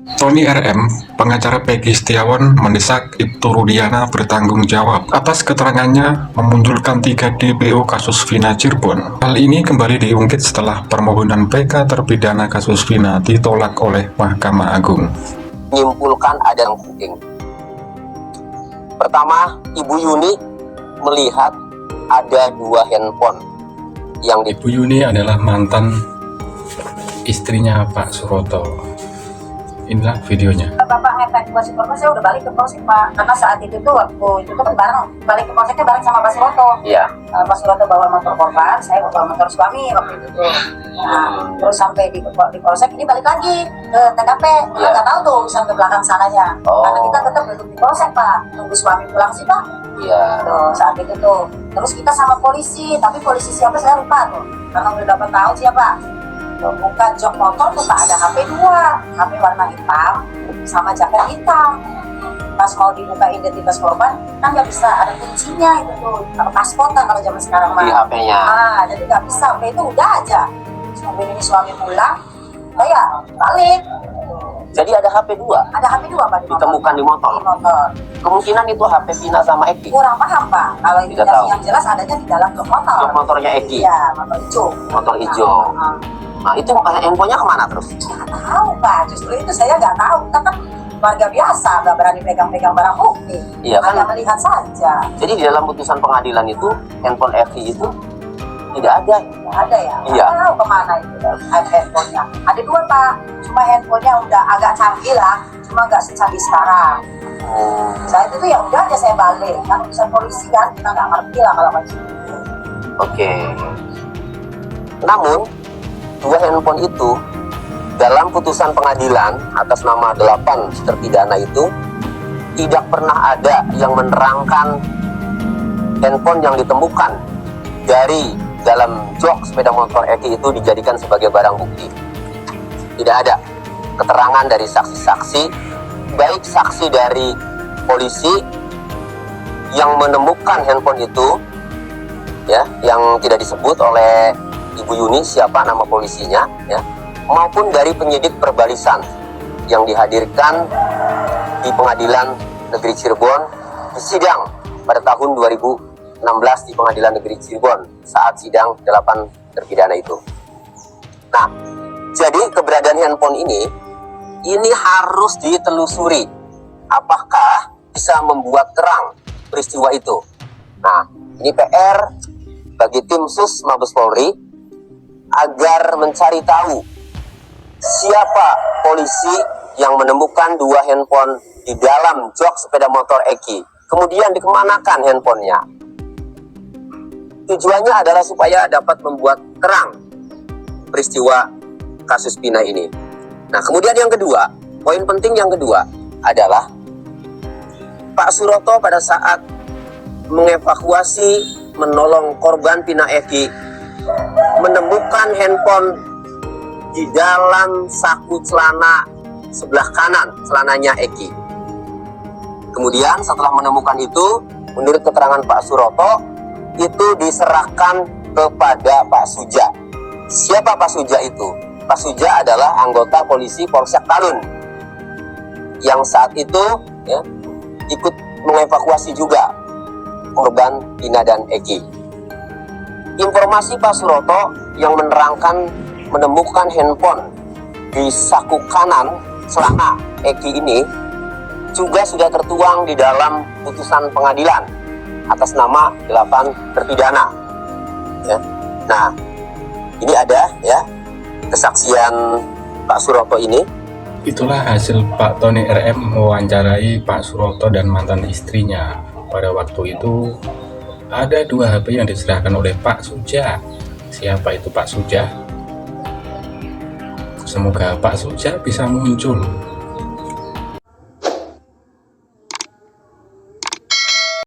Tony RM, pengacara Peggy Setiawan, mendesak Ibtu Rudiana bertanggung jawab atas keterangannya memunculkan 3 DPO kasus Vina Cirebon. Hal ini kembali diungkit setelah permohonan PK terpidana kasus Vina ditolak oleh Mahkamah Agung. Menyimpulkan ada yang penting. Pertama, Ibu Yuni melihat ada 2 handphone yang Ibu Yuni adalah mantan istrinya Pak Suroto. Inilah videonya. Bapak ngepek Polsek Korban, saya udah balik ke Polsek, Pak. Karena saat itu tuh waktu itu kan bareng balik ke Polseknya bareng sama Pak Suroto. Iya. Pak Suroto bawa motor korban, saya bawa motor suami waktu itu tuh. Nah, terus sampai di Polsek ini balik lagi ke TKP. Iya. Nggak tahu tuh sampai belakang sananya. Oh. Karena kita tetap duduk di Polsek, Pak. Tunggu suami pulang sih, Pak. Iya. Tuh, saat itu tuh. Terus kita sama polisi, tapi polisi siapa saya lupa tuh. Karena udah dapat tahu siapa. Buka jok motor tuh Pak, ada HP 2, HP warna hitam sama jaket hitam. Pas mau dibuka identitas korban kan nggak bisa, ada kuncinya itu tuh, paspor kan kalau zaman sekarang mah. Di HP-nya. Jadi nggak bisa, HP itu udah aja. Sampai ini suami pulang, saya balik. Jadi ada HP 2? Ada HP 2 Pak di motor. Ditemukan di motor? Di motor. Kemungkinan itu HP Vina sama Eki? Kurang paham Pak, kalau Tidak tahu. yang jelas adanya di dalam jok motor. Jok motornya Eki? Iya, motor hijau. Motor hijau. Nah itu handphonenya kemana terus? Nggak tahu Pak, justru itu saya nggak tahu. Kita kan warga biasa, nggak berani pegang-pegang barang bukti. Iya, kan? Hanya melihat saja. Jadi di dalam putusan pengadilan itu handphone Eki itu tidak ada? Nggak ada ya? Nggak Iya. tahu kemana itu handphonenya. Ada 2 Pak, cuma handphonenya udah agak canggih lah, cuma nggak secanggih sekarang. Saya itu tuh ya udah aja saya balik, kan urusan polisi kan, kita nggak ngerti lah kalau macam itu. Oke. Namun 2 handphone itu dalam putusan pengadilan atas nama 8 terpidana itu tidak pernah ada yang menerangkan handphone yang ditemukan dari dalam jok sepeda motor Eki itu dijadikan sebagai barang bukti. Tidak ada keterangan dari saksi-saksi, baik saksi dari polisi yang menemukan handphone itu, ya, yang tidak disebut oleh Ibu Yuni siapa nama polisinya, ya, maupun dari penyidik perbalisan yang dihadirkan di Pengadilan Negeri Cirebon di sidang pada tahun 2016 di Pengadilan Negeri Cirebon saat sidang 8 terpidana itu. Nah, jadi keberadaan handphone ini harus ditelusuri. Apakah bisa membuat terang peristiwa itu? Nah, ini PR bagi tim Sus Mabes Polri agar mencari tahu siapa polisi yang menemukan 2 handphone di dalam jok sepeda motor Eki. Kemudian dikemanakan handphonenya? Tujuannya adalah supaya dapat membuat terang peristiwa kasus Vina ini. Nah, kemudian yang kedua, poin penting yang kedua adalah Pak Suroto pada saat mengevakuasi, menolong korban Vina Eki, menemukan handphone di dalam saku celana sebelah kanan celananya Eki. Kemudian setelah menemukan itu, menurut keterangan Pak Suroto, itu diserahkan kepada Pak Suja. Siapa Pak Suja itu? Pak Suja adalah anggota polisi Polsek Talun yang saat itu, ya, ikut mengevakuasi juga korban Vina dan Eki. Informasi Pak Suroto yang menerangkan menemukan handphone di saku kanan celana Eki ini juga sudah tertuang di dalam putusan pengadilan atas nama 8 terpidana. Ya. Nah, ini ada ya kesaksian Pak Suroto ini. Itulah hasil Pak Tony RM mewawancarai Pak Suroto dan mantan istrinya. Pada waktu itu ada 2 HP yang diserahkan oleh Pak Suja. Siapa itu Pak Suja? Semoga Pak Suja bisa muncul